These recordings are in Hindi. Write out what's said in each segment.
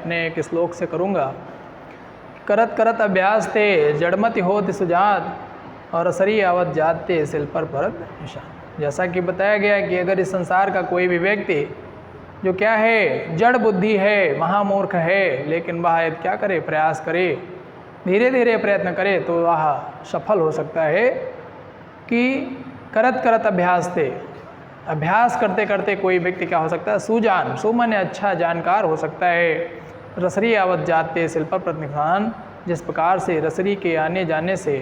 अपने एक श्लोक से करूँगा। करत करत अभ्यास ते जड़मति होत सुजात और असरी आवत जाते सिल पर परत निशान। जैसा कि बताया गया कि अगर इस संसार का कोई भी व्यक्ति जो क्या है, जड़ बुद्धि है, महामूर्ख है, लेकिन वह क्या करे, प्रयास करे, धीरे धीरे प्रयत्न करे, तो वह सफल हो सकता है। कि करत करत अभ्यास थे, अभ्यास करते करते कोई व्यक्ति क्या हो सकता है, सुजान, सुमन अच्छा जानकार हो सकता है। रसरी आवत जाते सिल पर परत निशान, जिस प्रकार से रसरी के आने जाने से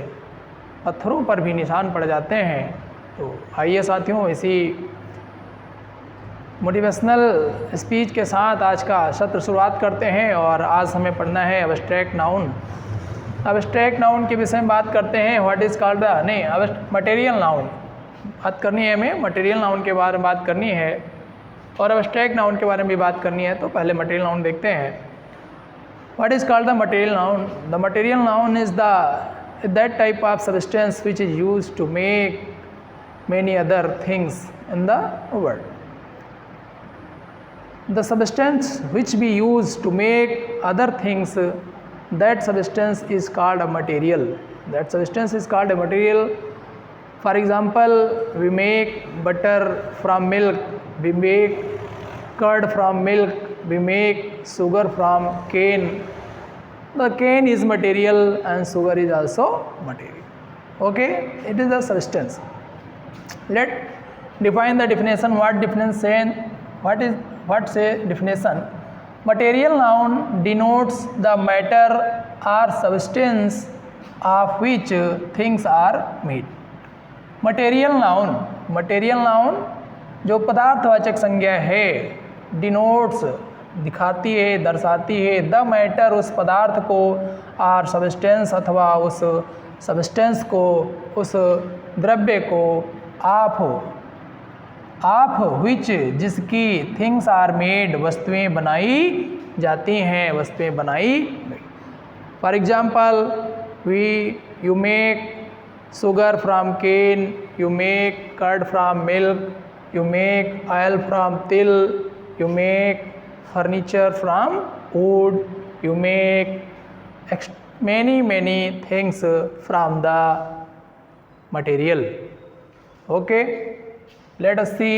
पत्थरों पर भी निशान पड़ जाते हैं। तो आइए साथियों, इसी मोटिवेशनल स्पीच के साथ आज का सत्र शुरुआत करते हैं। और आज हमें पढ़ना है अब्स्ट्रैक्ट नाउन। अब्स्ट्रैक्ट नाउन के विषय में बात करते हैं। What is called the material noun बात करनी है, हमें मटेरियल नाउन के बारे में बात करनी है और अब्स्ट्रैक्ट नाउन के बारे में भी बात करनी है। तो पहले मटेरियल नाउन देखते हैं। What is called the material noun? The material noun is that type of substance which is used to make many other things in the world. The substance which we use to make other things, that substance is called a material. That substance is called a material. For example, we make butter from milk, we make curd from milk, we make sugar from cane. The cane is material and sugar is also material. Okay, it is the substance. Let define the definition. What definition say? What say definition? Material noun denotes the matter or substance of which things are made. Material noun जो पदार्थवाचक संज्ञा है, denotes दिखाती है, दर्शाती है, द मैटर उस पदार्थ को, और सब्सटेंस अथवा उस सब्सटेंस को, उस द्रव्य को, ऑफ विच जिसकी, थिंग्स आर मेड वस्तुएं बनाई जाती हैं, वस्तुएं बनाई गई। For example, you make sugar from cane, you make curd from milk, you make oil from til, you make furniture from wood, you make many things from the material. Okay, let us see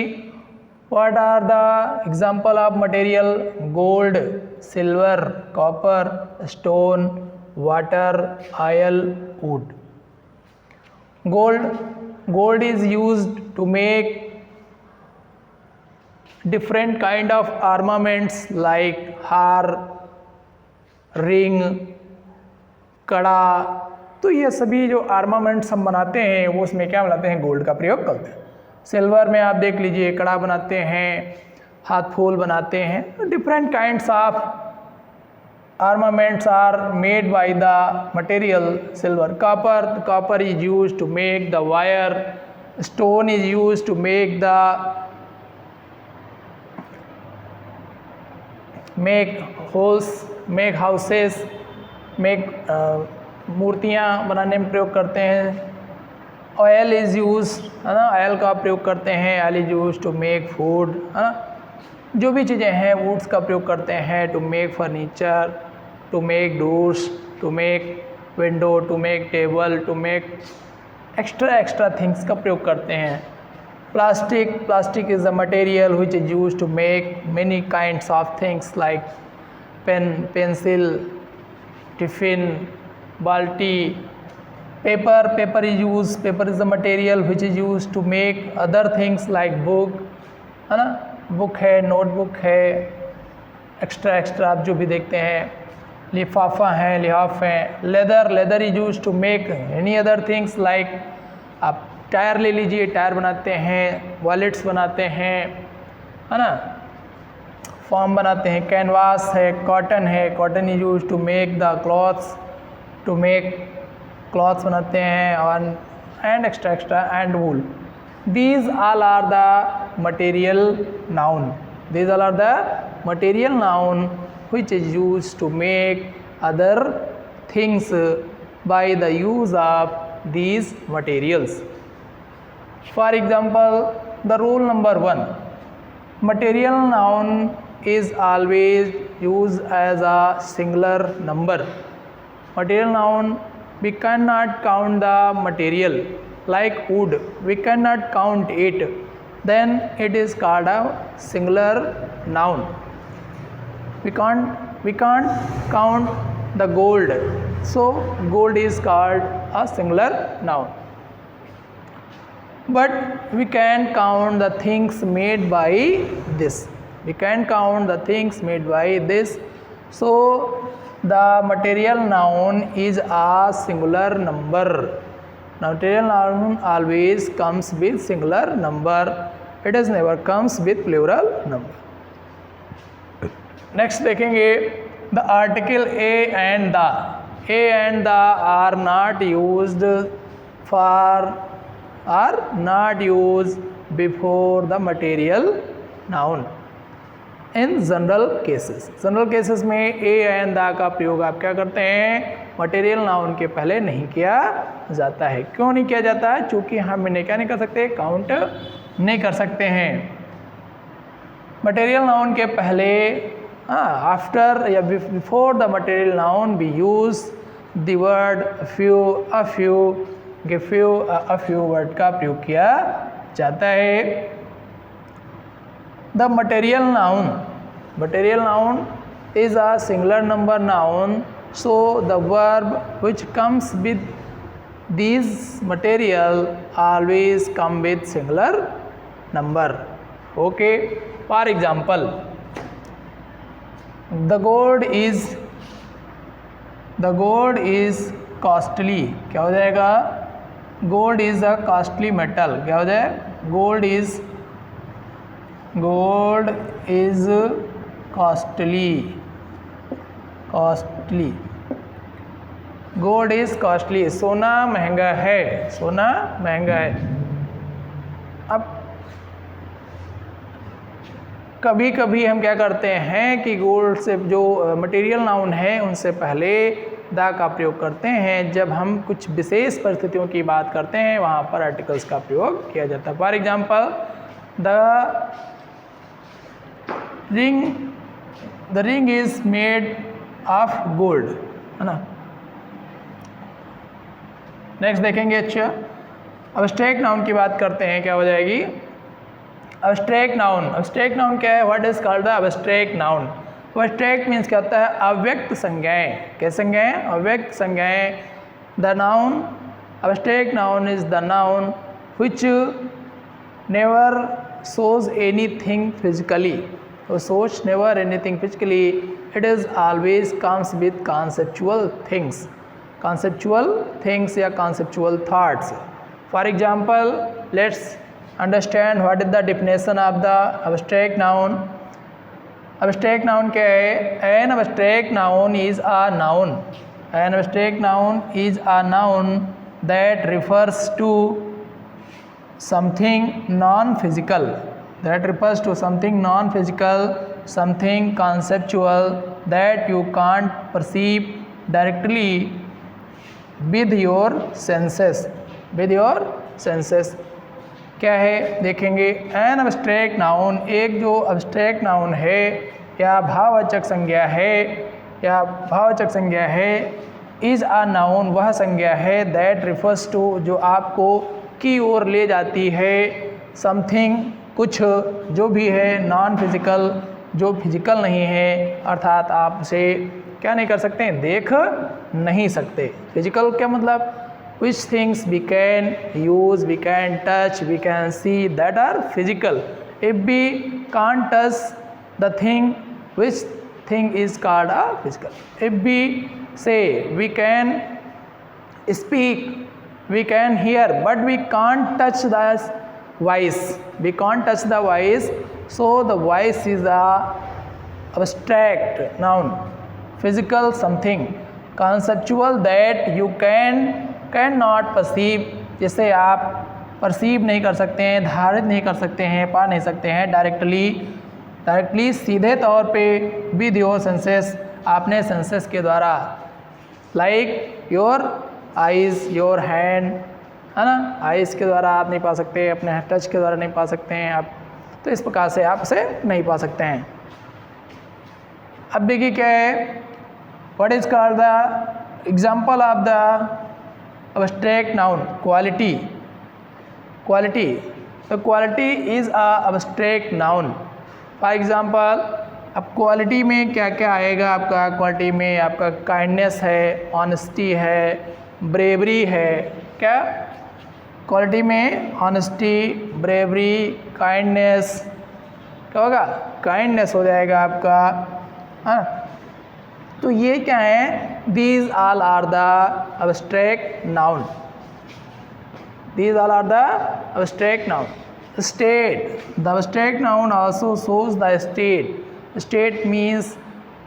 what are the example of material. Gold, silver, copper, stone, water, oil, wood. Gold is used to make different kind of ornaments like हार, रिंग, कड़ा। तो ये सभी जो आर्मामेंट्स हम बनाते हैं वो उसमें क्या बनाते हैं, गोल्ड का प्रयोग करते हैं। सिल्वर में आप देख लीजिए, कड़ा बनाते हैं, हाथ फूल बनाते हैं। Different kinds of armaments are made by the material silver. Copper is used to make the wire, stone is used to make the make holes, make houses, make मूर्तियाँ बनाने में प्रयोग करते हैं। ऑयल इज़ यूज, है ना, ऑयल का प्रयोग करते हैं। Oil is use to make food, है ना। जो भी चीज़ें हैं, वुड्स का प्रयोग करते हैं to make furniture, to make doors, to make window, to make table, to make extra things का प्रयोग करते हैं। Plastic is a material which is used to make many kinds of things like pen, pencil, tiffin, balti. Paper is a material which is used to make other things like book, है ना, बुक है, नोटबुक है, एक्स्ट्रा आप जो भी देखते हैं। लिफाफा है, लिहाफ है। Leather is used to make any other things like, आप टायर ले लीजिए, टायर बनाते हैं, वॉलेट्स बनाते हैं, है ना, फॉर्म बनाते हैं। कैनवास है, cotton is use to make the clothes, to make clothes बनाते हैं, और and extra and wool. These all are the material noun which is used to make other things by the use of these materials. For example, the rule number 1, material noun is always used as a singular number. Material noun, we cannot count the material, like wood, we cannot count it, then it is called a singular noun. We can't count the gold, so gold is called a singular noun. But we can count the things made by this. We can count the things made by this. So the material noun is a singular number. Material noun always comes with singular number. It is never comes with plural number. Next देखेंगे the article a and the. A and the are not used before the material noun. In general cases में ए एंड द का प्रयोग आप क्या करते हैं, मटेरियल नाउन के पहले नहीं किया जाता है. क्यों नहीं किया जाता है? चूँकि हम इन्हें क्या नहीं कर सकते, काउंट नहीं कर सकते हैं. मटेरियल नाउन के पहले आफ्टर या before the material noun we use the word a few word का प्रयोग किया जाता है. The material noun is a singular number noun, so the verb which comes with these material always come with singular number. Okay, for example, the gold is costly. क्या हो जाएगा? Gold is a costly metal. क्या हो जाए? Gold is costly. Gold is costly. सोना महंगा है. अब कभी कभी हम क्या करते हैं कि गोल्ड से जो मटेरियल नाउन है उनसे पहले द का प्रयोग करते हैं. जब हम कुछ विशेष परिस्थितियों की बात करते हैं वहाँ पर आर्टिकल्स का प्रयोग किया जाता है. For example, the ring is made of gold, है ना. नेक्स्ट देखेंगे. अच्छा, अब्स्ट्रैक्ट नाउन की बात करते हैं. क्या हो जाएगी? अब्स्ट्रैक्ट नाउन क्या है? What is called the abstract noun? Abstract means क्या होता है? अव्यक्त संज्ञाएं. कैसे संज्ञाएं? अव्यक्त संज्ञाएं. The noun, abstract noun is the noun which never shows anything physically. So shows never anything physically. It is always comes with conceptual things या conceptual thoughts. For example, let's understand what is the definition of the abstract noun. Abstract noun क्या है? An abstract noun is a noun. An abstract noun is a noun that refers to something non-physical, something conceptual that you can't perceive directly with your senses. क्या है? देखेंगे. एन एब्स्ट्रैक्ट नाउन, एक जो एब्स्ट्रैक्ट नाउन है या भाववाचक संज्ञा है, इज अ नाउन, वह संज्ञा है, दैट रिफर्स टू, जो आपको की ओर ले जाती है, समथिंग, कुछ, जो भी है, नॉन फिजिकल, जो फिजिकल नहीं है, अर्थात आप उसे क्या नहीं कर सकते हैं? देख नहीं सकते. फिजिकल क्या मतलब? which things we can use, we can touch, we can see, that are physical. If we can't touch the thing, which thing is called a physical? If we say we can speak, we can hear, but we can't touch the voice, so the voice is a abstract noun. Physical something, conceptual that you cannot perceive, जिसे आप परसीव नहीं कर सकते हैं, धारित नहीं कर सकते हैं, पा नहीं सकते हैं डायरेक्टली सीधे तौर पे विद योर सेंसेस, आपने सेंसेस के द्वारा, like your eyes, your hand, है ना. आइज़ के द्वारा आप नहीं पा सकते, अपने टच के द्वारा नहीं पा सकते हैं आप, तो इस प्रकार से आप उसे नहीं पा सकते हैं. अब देखिए क्या है, what is called the example of the abstract noun, quality. Quality, so quality is a abstract noun. For example, अब क्वालिटी में क्या क्या आएगा आपका, क्वालिटी में आपका काइंडनेस है, ऑनेस्टी है, ब्रेवरी है। क्या क्वालिटी में ऑनेस्टी, ब्रेवरी, काइंडनेस, क्या होगा, काइंडनेस हो जाएगा आपका। हाँ, तो ये क्या है, these all are the abstract noun, these all are the abstract noun. State, the abstract noun also shows the state. State means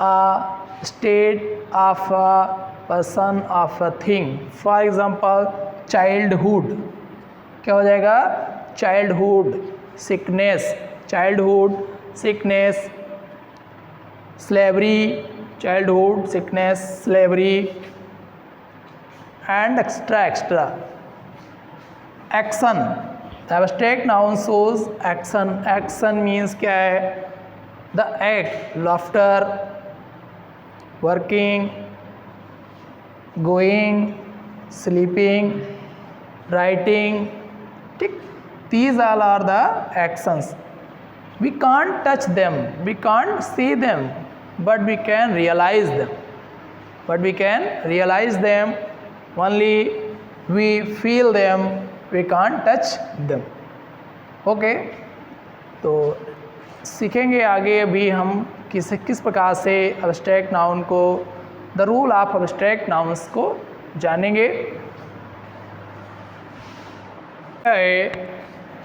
a state of a person, of a thing. For example childhood, क्या हो जाएगा, childhood, sickness, childhood, sickness, slavery, childhood, sickness, slavery, and extra extra. Action, the abstract noun shows action. Action means क्या है, the act, laughter, working, going, sleeping, writing, ठीक, these all are the actions. We can't touch them, we can't see them, but we can realize them, but we can realize them, only we feel them, we can't touch them. Okay, तो सीखेंगे आगे अभी हम किस प्रकार से अब्स्ट्रैक्ट नाउन को, the rule of abstract nouns को जानेंगे।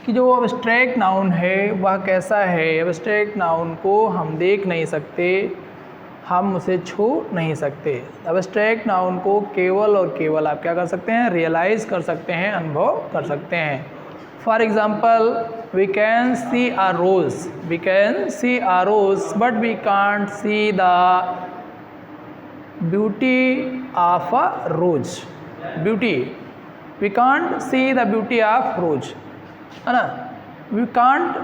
कि जो अब्स्ट्रैक्ट नाउन है वह कैसा है। अब्स्ट्रैक्ट नाउन को हम देख नहीं सकते, हम उसे छू नहीं सकते। अब्स्ट्रैक्ट नाउन को केवल और केवल आप क्या कर सकते हैं, रियलाइज़ कर सकते हैं, अनुभव कर सकते हैं। For example, we can see a rose, we can see a rose but we can't see the beauty of a rose. Beauty, we can't see the beauty of rose, है ना। We can't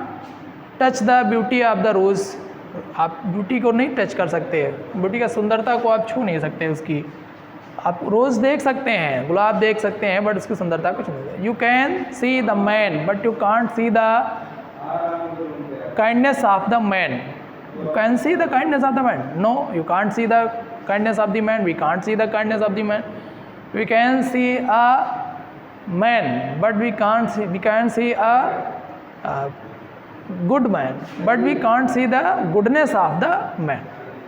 touch the beauty of the rose, आप ब्यूटी को नहीं टच कर सकते, ब्यूटी का सुंदरता को आप छू नहीं सकते उसकी। आप रोज़ देख सकते हैं, गुलाब देख सकते हैं, बट उसकी सुंदरता कुछ नहीं। You can see the man but you can't see the kindness of the man. You can see the kindness of the man, no, you can't see the kindness of the man, we can't see the kindness of the man. We can see a man but we can see a good man but we can't see the goodness of the man.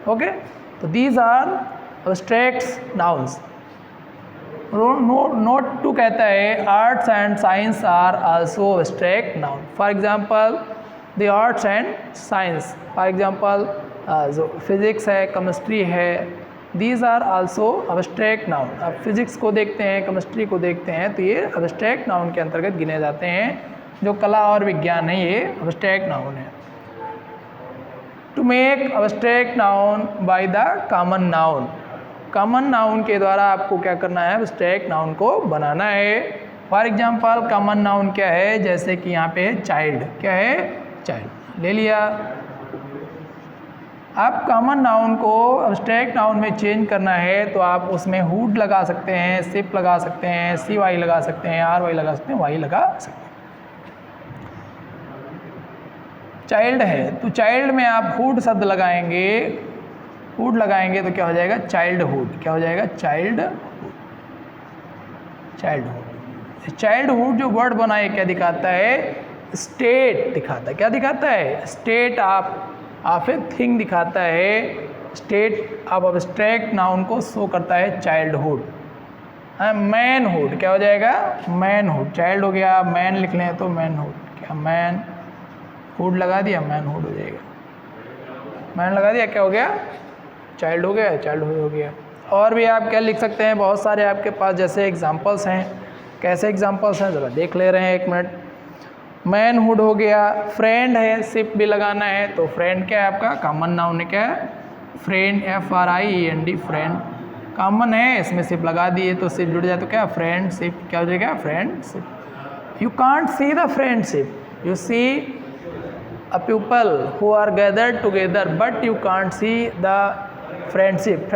Okay, so these are abstract nouns. Note 2 कहता है arts and science are also abstract noun. For example, the arts and science, for example जो physics है, chemistry है, these are also abstract noun. आप फिज़िक्स को देखते हैं, केमिस्ट्री को देखते हैं, तो ये अब्स्ट्रैक्ट नाउन के अंतर्गत गिने जाते हैं। जो कला और विज्ञान है ये अब्स्ट्रैक्ट नाउन है। To make abstract noun by the common noun, common noun के द्वारा आपको क्या करना है, अब्स्ट्रैक्ट नाउन को बनाना है। फॉर एग्जांपल कॉमन नाउन क्या है, जैसे कि यहाँ पे चाइल्ड, क्या है, चाइल्ड ले लिया। आप कॉमन नाउन को अब्स्ट्रैक्ट नाउन में चेंज करना है तो आप उसमें हुड लगा सकते हैं, सिप लगा सकते हैं, सी वाई लगा सकते हैं, आर वाई लगा सकते हैं, वाई लगा सकते हैं। चाइल्ड है तो चाइल्ड में आप हुड शब्द लगाएंगे, हुड लगाएंगे तो क्या हो जाएगा, चाइल्डहुड, क्या हो जाएगा, चाइल्डहुड, चाइल्डहुड। चाइल्डहुड जो वर्ड बना है क्या दिखाता है, स्टेट दिखाता है। क्या दिखाता है, स्टेट ऑफ ए थिंग दिखाता है। स्टेट ऑफ अब्स्ट्रैक्ट नाउन को शो करता है चाइल्डहुड। मैनहुड क्या हो जाएगा, मैनहुड, चाइल्ड हो गया, मैन लिख लें तो मैनहुड, क्या मैन हुड लगा दिया, मैनहुड हो जाएगा। मैन लगा दिया, क्या हो गया, चाइल्ड हो गया, चाइल्डहुड हो गया। और भी आप क्या लिख सकते हैं, बहुत सारे आपके पास जैसे एग्जांपल्स हैं। कैसे एग्जांपल्स हैं ज़रा देख ले रहे हैं, एक मिनट। मैनहुड हो गया, फ्रेंड है, सिप भी लगाना है तो फ्रेंड क्या है आपका, कॉमन नाउन है, क्या है, फ्रेंड, FRIEND, फ्रेंड कॉमन है, इसमें सिप लगा दिए तो सिप जुड़ जाए तो क्या, फ्रेंडशिप, क्या हो जाएगा, friendship. You can't see the friendship, you see a people who are gathered together but you can't see the friendship